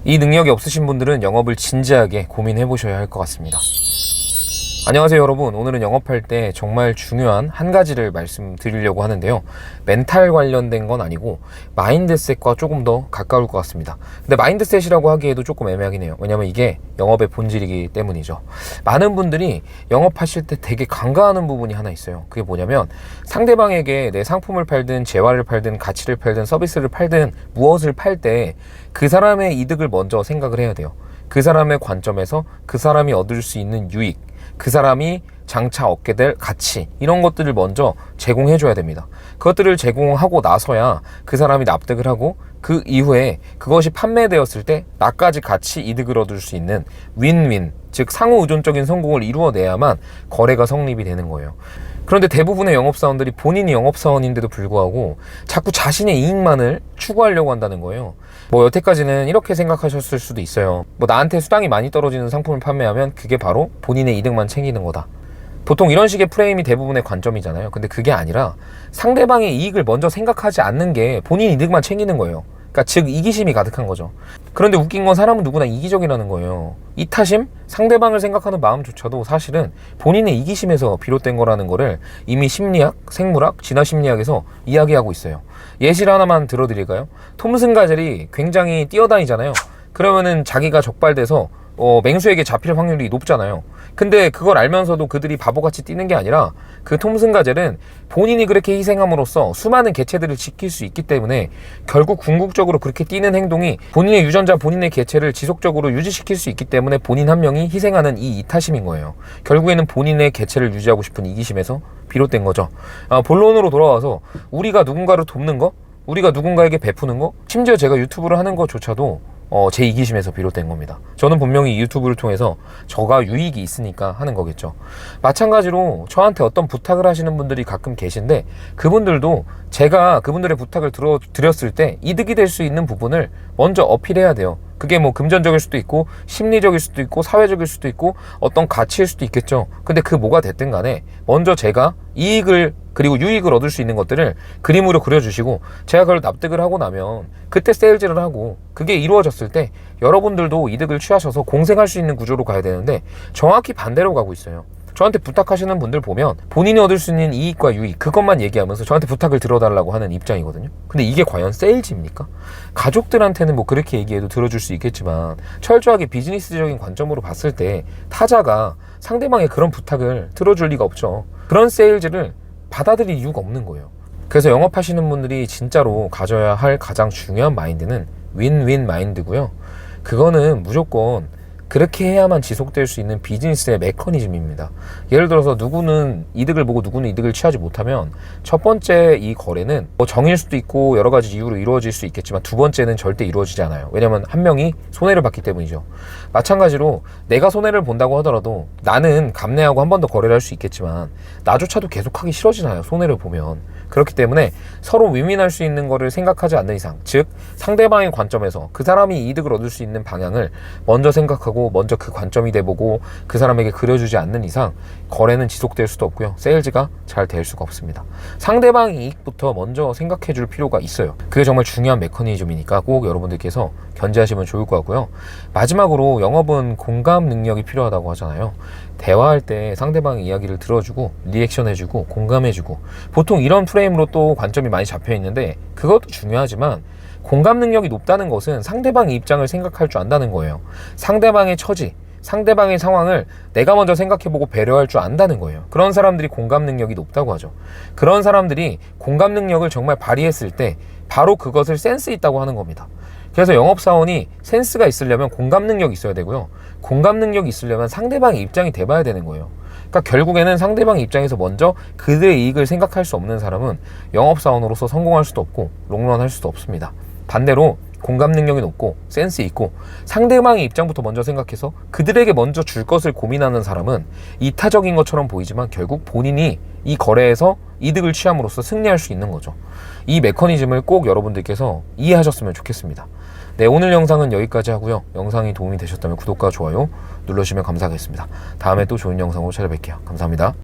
이 능력이 없으신 분들은 영업을 진지하게 고민해 보셔야 할 것 같습니다. 안녕하세요 여러분, 오늘은 영업할 때 정말 중요한 한 가지를 말씀드리려고 하는데요, 멘탈 관련된 건 아니고 마인드셋과 조금 더 가까울 것 같습니다. 근데 마인드셋이라고 하기에도 조금 애매하긴 해요. 왜냐면 이게 영업의 본질이기 때문이죠. 많은 분들이 영업하실 때 되게 간과하는 부분이 하나 있어요. 그게 뭐냐면, 상대방에게 내 상품을 팔든 재화를 팔든 가치를 팔든 서비스를 팔든 무엇을 팔 때 그 사람의 이득을 먼저 생각을 해야 돼요. 그 사람의 관점에서 그 사람이 얻을 수 있는 유익, 그 사람이 장차 얻게 될 가치, 이런 것들을 먼저 제공해 줘야 됩니다. 그것들을 제공하고 나서야 그 사람이 납득을 하고, 그 이후에 그것이 판매되었을 때 나까지 같이 이득을 얻을 수 있는 윈윈, 즉 상호 의존적인 성공을 이루어내야만 거래가 성립이 되는 거예요. 그런데 대부분의 영업사원들이 본인이 영업사원인데도 불구하고 자꾸 자신의 이익만을 추구하려고 한다는 거예요. 여태까지는 이렇게 생각하셨을 수도 있어요. 나한테 수당이 많이 떨어지는 상품을 판매하면 그게 바로 본인의 이득만 챙기는 거다. 보통 이런 식의 프레임이 대부분의 관점이잖아요. 근데 그게 아니라 상대방의 이익을 먼저 생각하지 않는 게 본인 이득만 챙기는 거예요. 그러니까 즉 이기심이 가득한 거죠. 그런데 웃긴 건 사람은 누구나 이기적이라는 거예요. 이타심, 상대방을 생각하는 마음조차도 사실은 본인의 이기심에서 비롯된 거라는 거를 이미 심리학, 생물학, 진화심리학에서 이야기하고 있어요. 예시를 하나만 들어드릴까요? 톰슨 가젤이 굉장히 뛰어다니잖아요. 그러면은 자기가 적발돼서 맹수에게 잡힐 확률이 높잖아요. 근데 그걸 알면서도 그들이 바보같이 뛰는 게 아니라, 그 톰슨 가젤은 본인이 그렇게 희생함으로써 수많은 개체들을 지킬 수 있기 때문에 결국 궁극적으로 그렇게 뛰는 행동이 본인의 유전자, 본인의 개체를 지속적으로 유지시킬 수 있기 때문에 본인 한 명이 희생하는 이 이타심인 거예요. 결국에는 본인의 개체를 유지하고 싶은 이기심에서 비롯된 거죠. 본론으로 돌아와서, 우리가 누군가를 돕는 거, 우리가 누군가에게 베푸는 거, 심지어 제가 유튜브를 하는 것조차도 제 이기심에서 비롯된 겁니다. 저는 분명히 유튜브를 통해서 저가 유익이 있으니까 하는 거겠죠. 마찬가지로 저한테 어떤 부탁을 하시는 분들이 가끔 계신데, 그분들도 제가 그분들의 부탁을 드렸을 때 이득이 될 수 있는 부분을 먼저 어필해야 돼요. 그게 금전적일 수도 있고 심리적일 수도 있고 사회적일 수도 있고 어떤 가치일 수도 있겠죠. 근데 그 뭐가 됐든 간에 먼저 제가 이익을, 그리고 유익을 얻을 수 있는 것들을 그림으로 그려주시고, 제가 그걸 납득을 하고 나면 그때 세일즈를 하고, 그게 이루어졌을 때 여러분들도 이득을 취하셔서 공생할 수 있는 구조로 가야 되는데 정확히 반대로 가고 있어요. 저한테 부탁하시는 분들 보면 본인이 얻을 수 있는 이익과 유익, 그것만 얘기하면서 저한테 부탁을 들어달라고 하는 입장이거든요. 근데 이게 과연 세일즈입니까? 가족들한테는 그렇게 얘기해도 들어줄 수 있겠지만, 철저하게 비즈니스적인 관점으로 봤을 때 타자가 상대방의 그런 부탁을 들어줄 리가 없죠. 그런 세일즈를 받아들일 이유가 없는 거예요. 그래서 영업하시는 분들이 진짜로 가져야 할 가장 중요한 마인드는 윈윈 마인드고요. 그거는 무조건 그렇게 해야만 지속될 수 있는 비즈니스의 메커니즘입니다. 예를 들어서 누구는 이득을 보고 누구는 이득을 취하지 못하면, 첫 번째 이 거래는 정일 수도 있고 여러 가지 이유로 이루어질 수 있겠지만, 두 번째는 절대 이루어지지 않아요. 왜냐면 한 명이 손해를 봤기 때문이죠. 마찬가지로 내가 손해를 본다고 하더라도 나는 감내하고 한 번 더 거래를 할 수 있겠지만 나조차도 계속하기 싫어지나요, 손해를 보면. 그렇기 때문에 서로 윈윈할 수 있는 거를 생각하지 않는 이상, 즉 상대방의 관점에서 그 사람이 이득을 얻을 수 있는 방향을 먼저 생각하고 먼저 그 관점이 돼보고 그 사람에게 그려주지 않는 이상 거래는 지속될 수도 없고요, 세일즈가 잘 될 수가 없습니다. 상대방의 이익부터 먼저 생각해 줄 필요가 있어요. 그게 정말 중요한 메커니즘이니까 꼭 여러분들께서 견제하시면 좋을 것 같고요. 마지막으로, 영업은 공감 능력이 필요하다고 하잖아요. 대화할 때 상대방의 이야기를 들어주고 리액션 해주고 공감해주고, 보통 이런 프레임으로 또 관점이 많이 잡혀 있는데, 그것도 중요하지만 공감 능력이 높다는 것은 상대방의 입장을 생각할 줄 안다는 거예요. 상대방의 처지, 상대방의 상황을 내가 먼저 생각해보고 배려할 줄 안다는 거예요. 그런 사람들이 공감 능력이 높다고 하죠. 그런 사람들이 공감 능력을 정말 발휘했을 때 바로 그것을 센스 있다고 하는 겁니다. 그래서 영업사원이 센스가 있으려면 공감 능력이 있어야 되고요, 공감 능력이 있으려면 상대방의 입장이 돼봐야 되는 거예요. 그러니까 결국에는 상대방의 입장에서 먼저 그들의 이익을 생각할 수 없는 사람은 영업사원으로서 성공할 수도 없고 롱런 할 수도 없습니다. 반대로 공감 능력이 높고 센스 있고 상대방의 입장부터 먼저 생각해서 그들에게 먼저 줄 것을 고민하는 사람은 이타적인 것처럼 보이지만 결국 본인이 이 거래에서 이득을 취함으로써 승리할 수 있는 거죠. 이 메커니즘을 꼭 여러분들께서 이해하셨으면 좋겠습니다. 네, 오늘 영상은 여기까지 하고요. 영상이 도움이 되셨다면 구독과 좋아요 눌러주시면 감사하겠습니다. 다음에 또 좋은 영상으로 찾아뵐게요. 감사합니다.